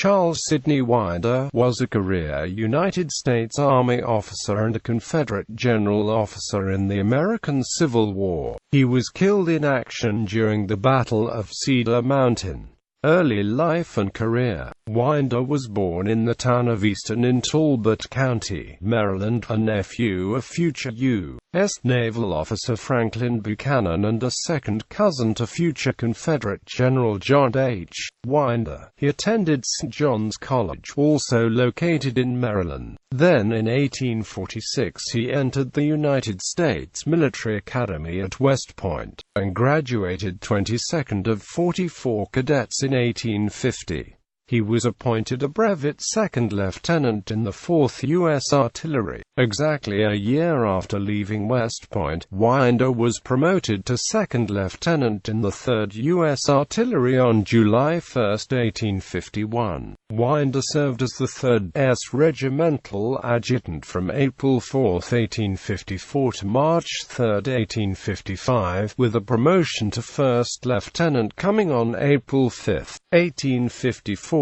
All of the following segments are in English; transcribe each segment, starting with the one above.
Charles Sidney Winder was a career United States Army officer and a Confederate general officer in the American Civil War. He was killed in action during the Battle of Cedar Mountain. Early life and career. Winder was born in the town of Easton in Talbot County, Maryland, a nephew of future U.S. Naval Officer Franklin Buchanan and a second cousin to future Confederate General John H. Winder. He attended St. John's College, also located in Maryland. Then in 1846 he entered the United States Military Academy at West Point, and graduated 22nd of 44 cadets in 1850. He was appointed a brevet second lieutenant in the 4th U.S. Artillery. Exactly a year after leaving West Point, Winder was promoted to second lieutenant in the 3rd U.S. Artillery on July 1, 1851. Winder served as the 3rd S. Regimental Adjutant from April 4, 1854 to March 3, 1855, with a promotion to first lieutenant coming on April 5, 1854.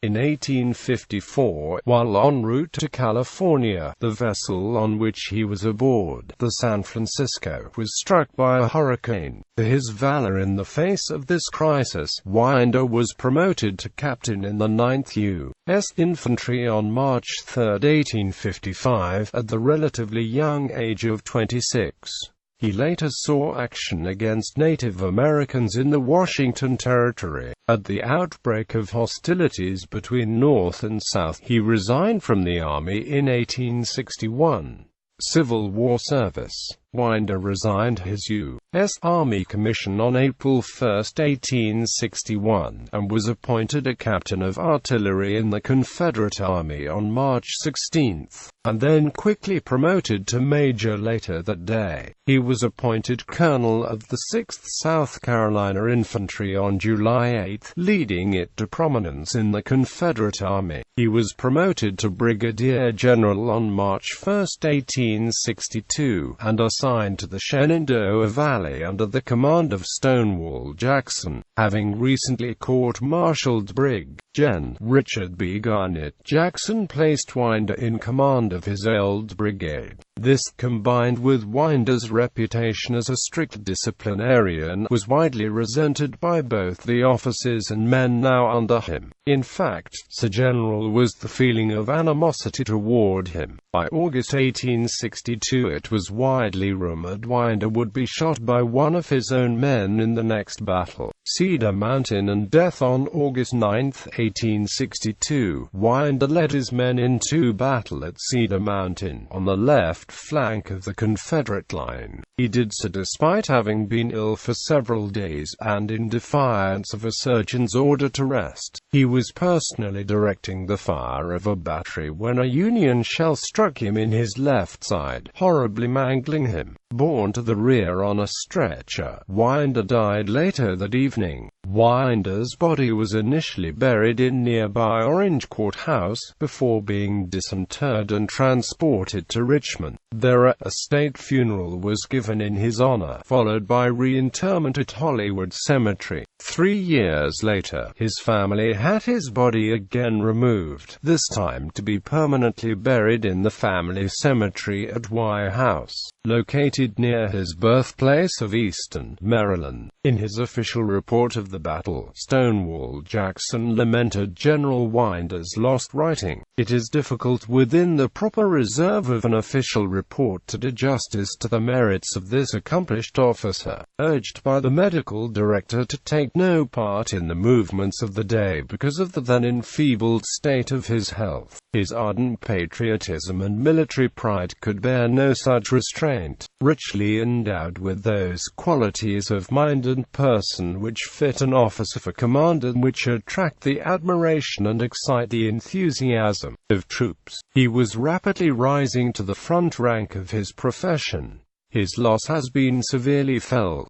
In 1854, while en route to California, the vessel on which he was aboard, the San Francisco, was struck by a hurricane. For his valor in the face of this crisis, Winder was promoted to captain in the 9th U.S. Infantry on March 3, 1855, at the relatively young age of 26. He later saw action against Native Americans in the Washington Territory. At the outbreak of hostilities between North and South, he resigned from the Army in 1861. Civil War service. Winder resigned his U.S. Army commission on April 1, 1861, and was appointed a captain of artillery in the Confederate Army on March 16, and then quickly promoted to major later that day. He was appointed colonel of the 6th South Carolina Infantry on July 8, leading it to prominence in the Confederate Army. He was promoted to brigadier general on March 1, 1862, and assigned to the Shenandoah Valley under the command of Stonewall Jackson, having recently court-martialed Brig. Gen. Richard B. Garnett. Jackson placed Winder in command of his old brigade. This, combined with Winder's reputation as a strict disciplinarian, was widely resented by both the officers and men now under him. In fact, so general was the feeling of animosity toward him. By August 1862 it was widely rumored Winder would be shot by one of his own men in the next battle, Cedar Mountain, and death on August 9, 1862. Winder led his men into battle at Cedar Mountain, on the left flank of the Confederate line. He did so despite having been ill for several days, and in defiance of a surgeon's order to rest. He was personally directing the fire of a battery when a Union shell struck him in his left side, horribly mangling him. Borne to the rear on a stretcher, Winder died later that evening. Winder's body was initially buried in nearby Orange Courthouse, before being disinterred and transported to Richmond. There a state funeral was given in his honor, followed by reinterment at Hollywood Cemetery. 3 years later, his family had his body again removed, this time to be permanently buried in the family cemetery at Y House, located near his birthplace of Easton, Maryland. In his official report of the battle, Stonewall Jackson lamented General Winder's loss, writing, "It is difficult within the proper reserve of an official report to do justice to the merits of this accomplished officer, urged by the medical director to take no part in the movements of the day because of the then enfeebled state of his health. His ardent patriotism and military pride could bear no such restraint. Richly endowed with those qualities of mind and person which fit an officer for command and which attract the admiration and excite the enthusiasm of troops, he was rapidly rising to the front rank of his profession. His loss has been severely felt.